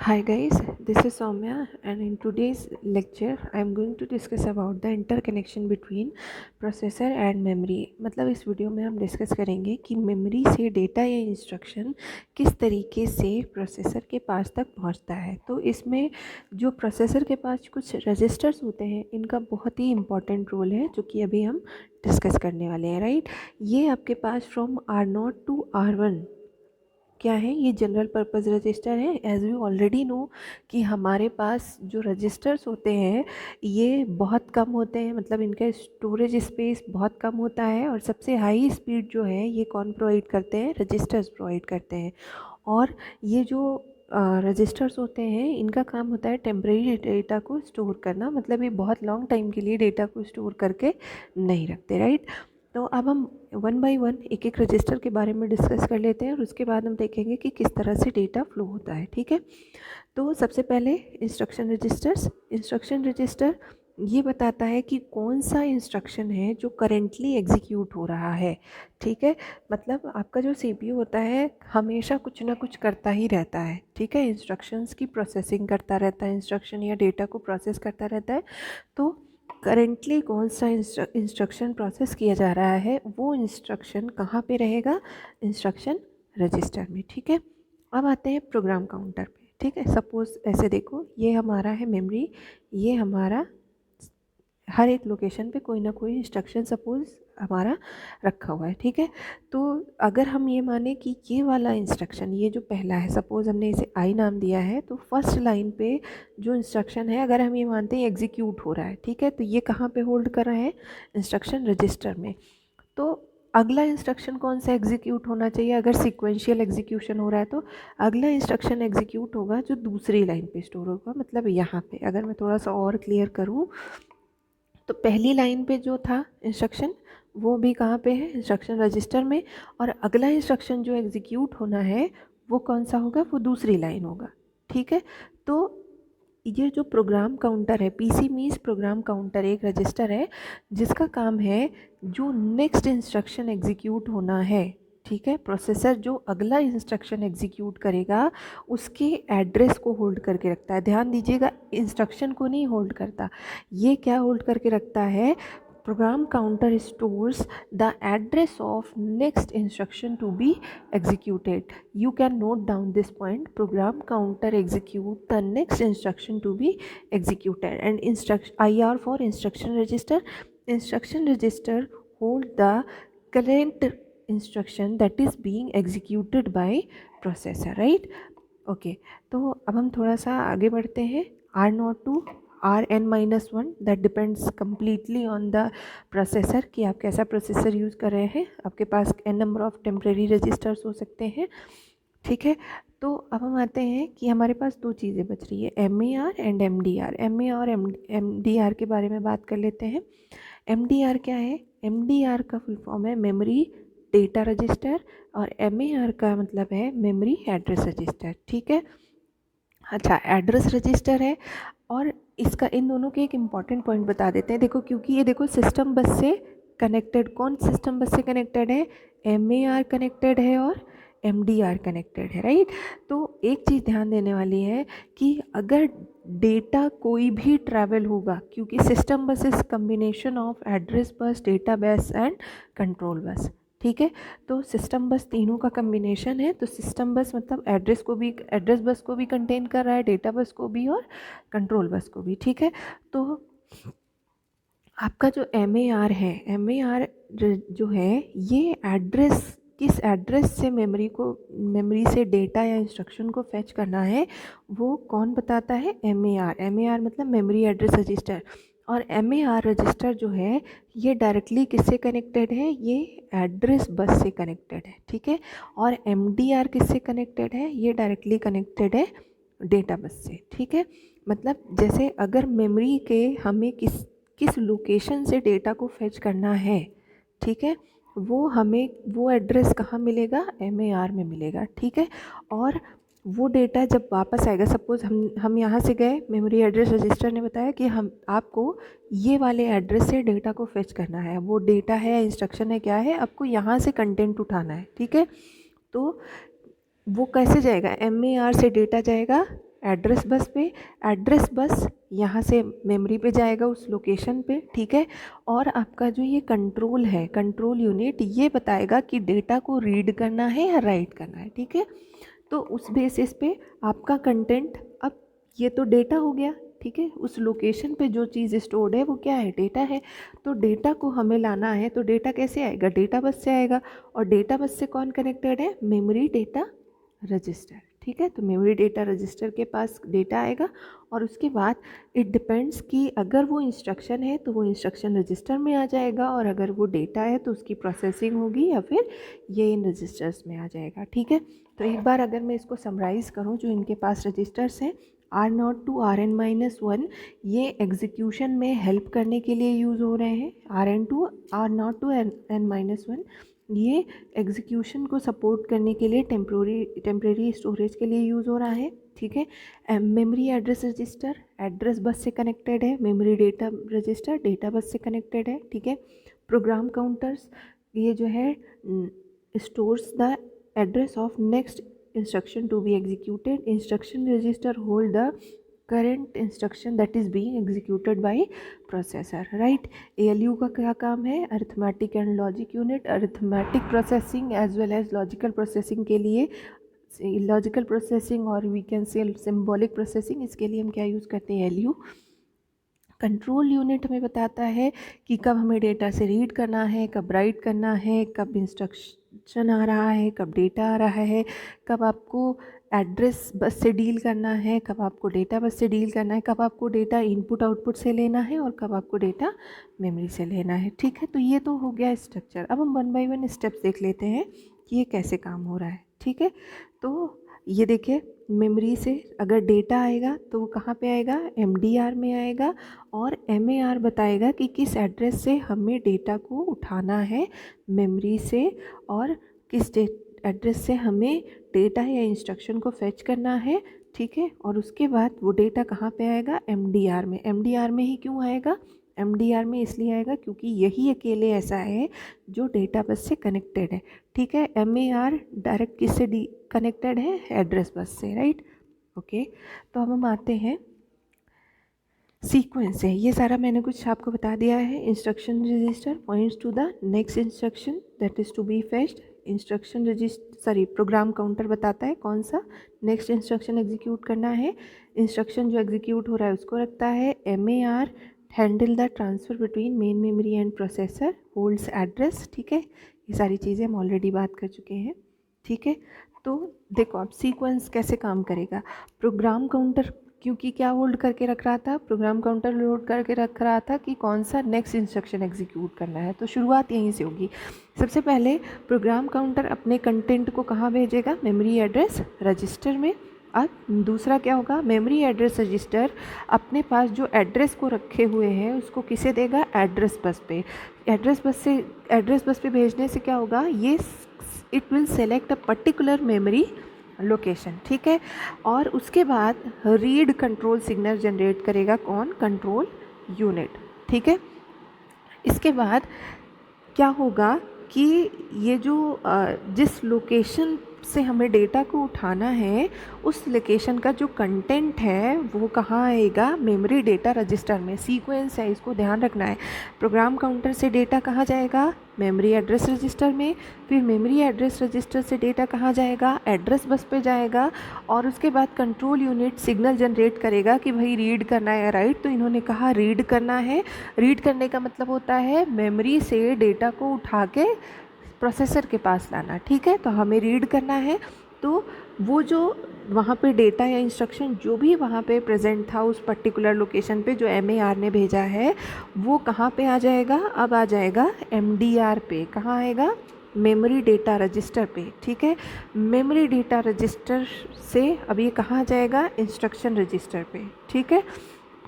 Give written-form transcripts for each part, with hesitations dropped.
Hi guys, this is Soumya and in today's lecture I am going to discuss about the interconnection between processor and memory। मतलब इस video में हम discuss करेंगे कि memory से data या instruction किस तरीके से प्रोसेसर के पास तक पहुंचता है। तो इसमें जो प्रोसेसर के पास कुछ रजिस्टर्स होते हैं इनका बहुत ही इम्पॉर्टेंट रोल है जो कि अभी हम डिस्कस करने वाले हैं। राइट, ये आपके पास फ्रॉम R0 टू R1 क्या है, ये जनरल पर्पस रजिस्टर है। एज वी ऑलरेडी नो कि हमारे पास जो रजिस्टर्स होते हैं ये बहुत कम होते हैं, मतलब इनका स्टोरेज स्पेस बहुत कम होता है और सबसे हाई स्पीड जो है ये कौन प्रोवाइड करते हैं, रजिस्टर्स प्रोवाइड करते हैं। और ये जो रजिस्टर्स होते हैं इनका काम होता है टेम्परेरी डेटा को स्टोर करना, मतलब ये बहुत लॉन्ग टाइम के लिए डेटा को स्टोर करके नहीं रखते। राइट, तो अब हम वन बाय वन एक एक रजिस्टर के बारे में डिस्कस कर लेते हैं और उसके बाद हम देखेंगे कि किस तरह से डेटा फ्लो होता है। ठीक है, तो सबसे पहले इंस्ट्रक्शन रजिस्टर ये बताता है कि कौन सा इंस्ट्रक्शन है जो करेंटली एग्जीक्यूट हो रहा है। ठीक है, मतलब आपका जो सीपीयू होता है हमेशा कुछ ना कुछ करता ही रहता है। ठीक है, इंस्ट्रक्शंस की प्रोसेसिंग करता रहता है, इंस्ट्रक्शन या डेटा को प्रोसेस करता रहता है। तो करेंटली कौन सा इंस्ट्रक्शन प्रोसेस किया जा रहा है वो इंस्ट्रक्शन कहाँ पे रहेगा, इंस्ट्रक्शन रजिस्टर में। ठीक है, अब आते हैं प्रोग्राम काउंटर पे। ठीक है, सपोज ऐसे देखो, ये हमारा है मेमोरी, ये हमारा हर एक लोकेशन पे कोई ना कोई इंस्ट्रक्शन सपोज हमारा रखा हुआ है। ठीक है, तो अगर हम ये माने कि ये वाला इंस्ट्रक्शन, ये जो पहला है, सपोज हमने इसे आई नाम दिया है, तो फर्स्ट लाइन पे जो इंस्ट्रक्शन है अगर हम ये मानते हैं एग्जीक्यूट हो रहा है, ठीक है, तो ये कहाँ पे होल्ड कर रहा है, इंस्ट्रक्शन रजिस्टर में। तो अगला इंस्ट्रक्शन कौन सा एग्जीक्यूट होना चाहिए, अगर सिक्वेंशियल एग्जीक्यूशन हो रहा है तो अगला इंस्ट्रक्शन एग्जीक्यूट होगा जो दूसरी लाइन पे स्टोर होगा। मतलब यहाँ पे अगर मैं थोड़ा सा और क्लियर करूँ तो पहली लाइन पे जो था इंस्ट्रक्शन वो भी कहाँ पे है, इंस्ट्रक्शन रजिस्टर में, और अगला इंस्ट्रक्शन जो एग्जीक्यूट होना है वो कौन सा होगा, वो दूसरी लाइन होगा। ठीक है, तो ये जो प्रोग्राम काउंटर है, पीसी मीन्स प्रोग्राम काउंटर, एक रजिस्टर है जिसका काम है जो नेक्स्ट इंस्ट्रक्शन एग्जीक्यूट होना है। ठीक है, प्रोसेसर जो अगला इंस्ट्रक्शन एग्जीक्यूट करेगा उसके एड्रेस को होल्ड करके रखता है। ध्यान दीजिएगा, इंस्ट्रक्शन को नहीं होल्ड करता, ये क्या होल्ड करके रखता है, program counter stores the address of next instruction to be executed. You can note down this point, program counter execute the next instruction to be executed, and instruction IR for instruction register hold the current instruction that is being executed by processor. Right, okay, तो अब हम थोड़ा सा आगे बढ़ते हैं। R0 to Rn-1 that depends completely on the processor कि आप कैसा प्रोसेसर यूज़ कर रहे हैं। आपके पास n number of temporary registers हो सकते हैं। ठीक है, तो अब हम आते हैं कि हमारे पास दो चीज़ें बच रही है, MAR एंड MDR। MAR और MDR के बारे में बात कर लेते हैं। MDR क्या है, MDR का फुल फॉर्म है मेमोरी डेटा रजिस्टर और MAR का मतलब है मेमोरी एड्रेस रजिस्टर। ठीक है, अच्छा, एड्रेस रजिस्टर है और इसका इन दोनों के एक इम्पॉर्टेंट पॉइंट बता देते हैं। देखो, क्योंकि ये देखो सिस्टम बस से कनेक्टेड, कौन सिस्टम बस से कनेक्टेड है, MAR कनेक्टेड है और MDR कनेक्टेड है। राइट, तो एक चीज़ ध्यान देने वाली है कि अगर डेटा कोई भी ट्रैवल होगा, क्योंकि सिस्टम बस is combination of address bus, data bus and control bus. ठीक है, तो सिस्टम बस तीनों का कम्बिनेशन है। तो सिस्टम बस मतलब एड्रेस बस को भी कंटेन कर रहा है, डेटा बस को भी और कंट्रोल बस को भी। ठीक है, तो आपका जो MAR है, MAR जो है ये एड्रेस, किस एड्रेस से मेमोरी से डेटा या इंस्ट्रक्शन को फेच करना है वो कौन बताता है, MAR मतलब मेमोरी एड्रेस रजिस्टर। और MAR रजिस्टर जो है ये डायरेक्टली किससे कनेक्टेड है, ये एड्रेस बस से कनेक्टेड है। ठीक है, और MDR किससे कनेक्टेड है, ये डायरेक्टली कनेक्टेड है डेटा बस से। ठीक है, मतलब जैसे अगर मेमोरी के हमें किस लोकेशन से डेटा को फेच करना है, ठीक है, वो हमें वो एड्रेस कहाँ मिलेगा, MAR में मिलेगा। ठीक है, और वो डेटा जब वापस आएगा, सपोज हम यहाँ से गए, मेमोरी एड्रेस रजिस्टर ने बताया कि हम आपको ये वाले एड्रेस से डेटा को फेच करना है, वो डेटा है, इंस्ट्रक्शन है, क्या है, आपको यहाँ से कंटेंट उठाना है। ठीक है, तो वो कैसे जाएगा, MAR से डेटा जाएगा एड्रेस बस पे, एड्रेस बस यहाँ से मेमोरी पे जाएगा उस लोकेशन पे, ठीक है। और आपका जो ये कंट्रोल है, कंट्रोल यूनिट, ये बताएगा कि डेटा को रीड करना है या राइट करना है, ठीक है। तो उस बेसिस पे आपका कंटेंट, अब ये तो डेटा हो गया, ठीक है। उस लोकेशन पे जो चीज़ स्टोर्ड है वो क्या है, डेटा है। तो डेटा को हमें लाना है, तो डेटा कैसे आएगा, डेटा बस से आएगा। और डेटा बस से कौन कनेक्टेड है, मेमोरी डेटा रजिस्टर, ठीक है। तो मेमोरी डेटा रजिस्टर के पास डेटा आएगा और उसके बाद इट डिपेंड्स कि अगर वो इंस्ट्रक्शन है तो वो इंस्ट्रक्शन रजिस्टर में आ जाएगा, और अगर वो डेटा है तो उसकी प्रोसेसिंग होगी या फिर ये इन रजिस्टर्स में आ जाएगा, ठीक है। तो एक बार अगर मैं इसको समराइज़ करूँ, जो इनके पास रजिस्टर्स हैं R0 to Rn-1, ये एग्जीक्यूशन में हेल्प करने के लिए यूज़ हो रहे हैं। R0 to N-1 ये एग्जीक्यूशन को सपोर्ट करने के लिए टेम्प्रेरी स्टोरेज के लिए यूज़ हो रहा है, ठीक है। Memory address register address bus से कनेक्टेड है, memory data register data bus से कनेक्टेड है, ठीक है। प्रोग्राम काउंटर्स, ये जो है stores the address of next instruction to be executed. Instruction register hold the current instruction that is being executed by processor, right? ALU का क्या काम है, arithmetic and logic unit, arithmetic processing as well as logical processing के लिए, logical processing और we can say symbolic processing, इसके लिए हम क्या यूज़ करते हैं, एलयू। कंट्रोल यूनिट हमें बताता है कि कब हमें डेटा से रीड करना है, कब राइट करना है, कब इंस्ट्रक्शन आ रहा है, कब डेटा आ रहा है, कब आपको एड्रेस बस से डील करना है, कब आपको डेटा बस से डील करना है, कब आपको डेटा इनपुट आउटपुट से लेना है और कब आपको डेटा मेमोरी से लेना है, ठीक है। तो ये तो हो गया स्ट्रक्चर। अब हम 1 बाय 1 स्टेप्स देख लेते हैं कि ये कैसे काम हो रहा है, ठीक है। तो ये देखिए, मेमोरी से अगर डेटा आएगा तो वो कहाँ पे आएगा, MDR में आएगा, और MAR बताएगा कि किस एड्रेस से हमें डेटा को उठाना है मेमोरी से, और किस एड्रेस से हमें डेटा या इंस्ट्रक्शन को फेच करना है, ठीक है। और उसके बाद वो डेटा कहाँ पे आएगा, MDR में। MDR में ही क्यों आएगा, MDR में इसलिए आएगा क्योंकि यही अकेले ऐसा है जो डेटा बस से कनेक्टेड है, ठीक है। MAR डायरेक्ट किससे कनेक्टेड है, एड्रेस बस से, राइट, ओके। तो अब हम आते हैं सीक्वेंस है, ये सारा मैंने कुछ आपको बता दिया है। Instruction register points to the next instruction that is to be fetched. Instruction register program counter बताता है कौन सा नेक्स्ट इंस्ट्रक्शन एग्जीक्यूट करना है। इंस्ट्रक्शन जो एग्जीक्यूट हो रहा है उसको रखता है। MAR handle the transfer between main memory and processor, holds address, ठीक है। ये सारी चीज़ें हम ऑलरेडी बात कर चुके हैं, ठीक है। तो देखो अब सीक्वेंस कैसे काम करेगा। प्रोग्राम काउंटर क्योंकि क्या होल्ड करके रख रहा था, प्रोग्राम काउंटर लोड करके रख रहा था कि कौन सा नेक्स्ट इंस्ट्रक्शन एग्जीक्यूट करना है। तो शुरुआत यहीं से होगी। सबसे पहले प्रोग्राम काउंटर अपने कंटेंट को कहाँ भेजेगा, मेमोरी एड्रेस रजिस्टर में। अब दूसरा क्या होगा, मेमोरी एड्रेस रजिस्टर अपने पास जो एड्रेस को रखे हुए हैं उसको किसे देगा, एड्रेस बस पे। एड्रेस बस पे भेजने से क्या होगा, ये it will select a particular memory location, ठीक है। और उसके बाद रीड कंट्रोल सिग्नल जनरेट करेगा कौन, कंट्रोल यूनिट, ठीक है। इसके बाद क्या होगा कि ये जो जिस लोकेशन से हमें डेटा को उठाना है उस लोकेशन का जो कंटेंट है वो कहाँ आएगा, मेमोरी डेटा रजिस्टर में। सीक्वेंस है, इसको ध्यान रखना है। प्रोग्राम काउंटर से डेटा कहाँ जाएगा, मेमोरी एड्रेस रजिस्टर में। फिर मेमोरी एड्रेस रजिस्टर से डेटा कहाँ जाएगा, एड्रेस बस पे जाएगा। और उसके बाद कंट्रोल यूनिट सिग्नल जनरेट करेगा कि भाई रीड करना है या राइट। तो इन्होंने कहा रीड करना है। रीड करने का मतलब होता है मेमोरी से डेटा को उठा के प्रोसेसर के पास लाना, ठीक है। तो हमें रीड करना है, तो वो जो वहाँ पे डेटा या इंस्ट्रक्शन जो भी वहाँ पे प्रेजेंट था उस पर्टिकुलर लोकेशन पे जो MAR ने भेजा है वो कहाँ पे आ जाएगा, अब आ जाएगा MDR पे। कहाँ आएगा, मेमोरी डेटा रजिस्टर पे, ठीक है। मेमोरी डेटा रजिस्टर से अब ये कहाँ जाएगा, इंस्ट्रक्शन रजिस्टर पे, ठीक है।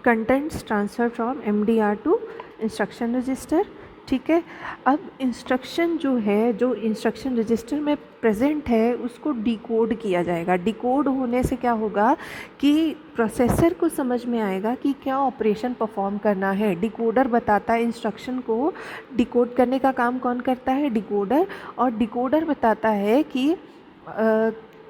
Contents transfer from MDR to instruction register, ठीक है। अब इंस्ट्रक्शन जो है, जो इंस्ट्रक्शन रजिस्टर में प्रेजेंट है उसको डिकोड किया जाएगा। डिकोड होने से क्या होगा कि प्रोसेसर को समझ में आएगा कि क्या ऑपरेशन परफॉर्म करना है। डिकोडर बताता है इंस्ट्रक्शन को डिकोड करने का काम कौन करता है, डिकोडर। और डिकोडर बताता है कि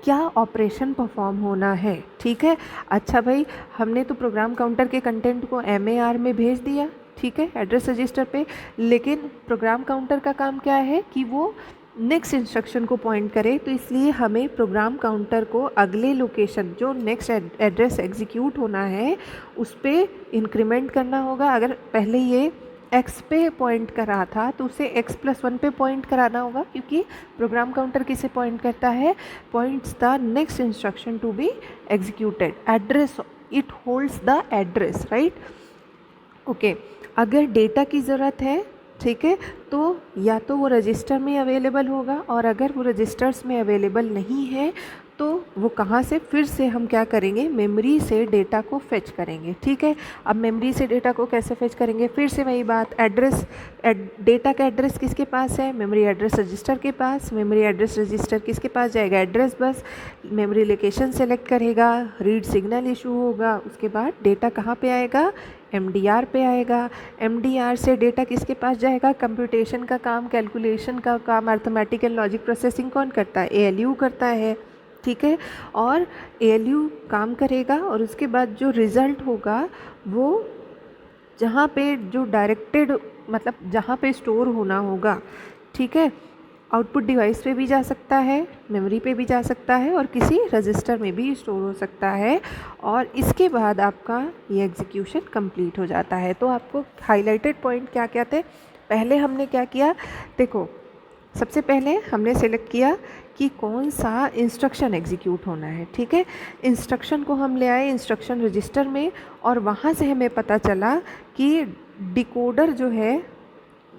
क्या ऑपरेशन परफॉर्म होना है, ठीक है। अच्छा भाई, हमने तो प्रोग्राम काउंटर के कंटेंट को MAR में भेज दिया, ठीक है, एड्रेस रजिस्टर पे, लेकिन प्रोग्राम काउंटर का काम क्या है कि वो नेक्स्ट इंस्ट्रक्शन को पॉइंट करे, तो इसलिए हमें प्रोग्राम काउंटर को अगले लोकेशन जो नेक्स्ट एड्रेस एग्जीक्यूट होना है उस पर इंक्रीमेंट करना होगा। अगर पहले ये x पे पॉइंट कर रहा था तो उसे x+1 पे पॉइंट कराना होगा, क्योंकि प्रोग्राम काउंटर किसे पॉइंट करता है, points the next instruction to be executed, address, it holds the address, right. Okay, अगर डेटा की ज़रूरत है, ठीक है, तो या तो वो रजिस्टर में अवेलेबल होगा, और अगर वो रजिस्टर्स में अवेलेबल नहीं है तो वो कहाँ से, फिर से हम क्या करेंगे, मेमोरी से डेटा को फेच करेंगे, ठीक है। अब मेमोरी से डेटा को कैसे फेच करेंगे, फिर से वही बात, एड्रेस, डेटा का एड्रेस किसके पास है, मेमोरी एड्रेस रजिस्टर के पास, मेमोरी एड्रेस रजिस्टर किसके पास जाएगा, address bus, memory location select करेगा, रीड सिग्नल इशू होगा, उसके बाद डेटा कहाँ पे आएगा, MDR पे आएगा, MDR से डेटा किसके पास जाएगा, कंप्यूटेशन का काम, कैलकुलेशन का काम, अर्थमेटिकल लॉजिक प्रोसेसिंग कौन करता है, ALU करता है, ठीक है। और ALU काम करेगा और उसके बाद जो रिज़ल्ट होगा वो जहाँ पे जो डायरेक्टेड, मतलब जहाँ पे स्टोर होना होगा, ठीक है, आउटपुट डिवाइस पे भी जा सकता है, मेमोरी पे भी जा सकता है, और किसी रजिस्टर में भी स्टोर हो सकता है, और इसके बाद आपका ये एग्जीक्यूशन कंप्लीट हो जाता है। तो आपको हाईलाइटेड पॉइंट क्या क्या थे, पहले हमने क्या किया, देखो सबसे पहले हमने सेलेक्ट किया कि कौन सा इंस्ट्रक्शन एग्जीक्यूट होना है, ठीक है। इंस्ट्रक्शन को हम ले आए इंस्ट्रक्शन रजिस्टर में, और वहाँ से हमें पता चला कि डिकोडर जो है,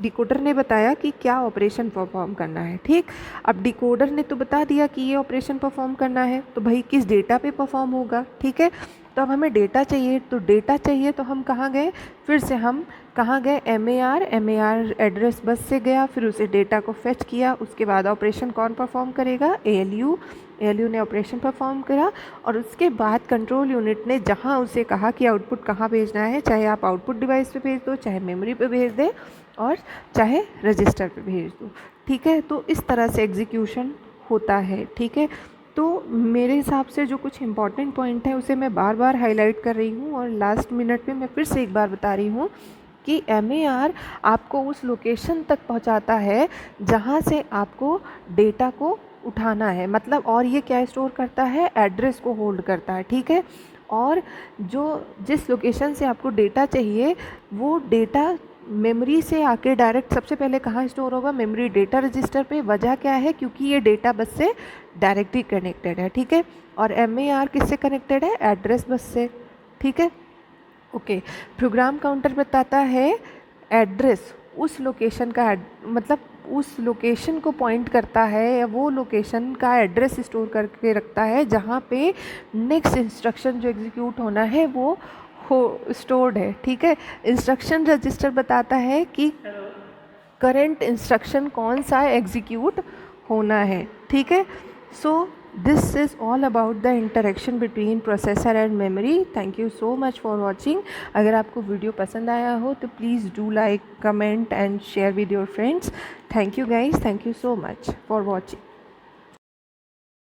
डिकोडर ने बताया कि क्या ऑपरेशन परफॉर्म करना है, ठीक। अब डिकोडर ने तो बता दिया कि ये ऑपरेशन परफॉर्म करना है, तो भाई किस डेटा पे परफॉर्म होगा, ठीक है। तो अब हमें डेटा चाहिए, तो डेटा चाहिए तो हम कहाँ गए, फिर से हम कहाँ गए, MAR एड्रेस बस से गया, फिर उसे डेटा को फेच किया, उसके बाद ऑपरेशन कौन परफॉर्म करेगा, ALU ने ऑपरेशन परफॉर्म करा, और उसके बाद कंट्रोल यूनिट ने जहाँ उसे कहा कि आउटपुट कहाँ भेजना है, चाहे आप आउटपुट डिवाइस पे भेज दो, चाहे मेमोरी पे भेज दे, और चाहे रजिस्टर पे भेज दो, ठीक है। तो इस तरह से एग्जीक्यूशन होता है, ठीक है। तो मेरे हिसाब से जो कुछ इम्पॉर्टेंट पॉइंट है उसे मैं बार बार हाईलाइट कर रही हूँ, और लास्ट मिनट में मैं फिर से एक बार बता रही हूँ कि MAR आपको उस लोकेशन तक पहुँचाता है जहाँ से आपको डेटा को उठाना है, मतलब, और ये क्या स्टोर करता है, एड्रेस को होल्ड करता है, ठीक है। और जो जिस लोकेशन से आपको डेटा चाहिए वो डेटा मेमोरी से आके डायरेक्ट सबसे पहले कहाँ स्टोर होगा, मेमोरी डेटा रजिस्टर पे। वजह क्या है, क्योंकि ये डेटा बस से डायरेक्टली कनेक्टेड है, ठीक है। और MAR किससे कनेक्टेड है, एड्रेस बस से, ठीक है। ओके, प्रोग्राम काउंटर बताता है एड्रेस, उस लोकेशन का मतलब उस लोकेशन को पॉइंट करता है, या वो लोकेशन का एड्रेस स्टोर करके रखता है जहाँ पे नेक्स्ट इंस्ट्रक्शन जो एग्जीक्यूट होना है वो हो स्टोर्ड है, ठीक है। इंस्ट्रक्शन रजिस्टर बताता है कि करंट इंस्ट्रक्शन कौन सा एग्जीक्यूट होना है, ठीक है। So this is all about the interaction between processor and memory. Thank you so much for watching. अगर आपको वीडियो पसंद आया हो तो please do like, comment and share with your friends. Thank you guys, thank you so much for watching.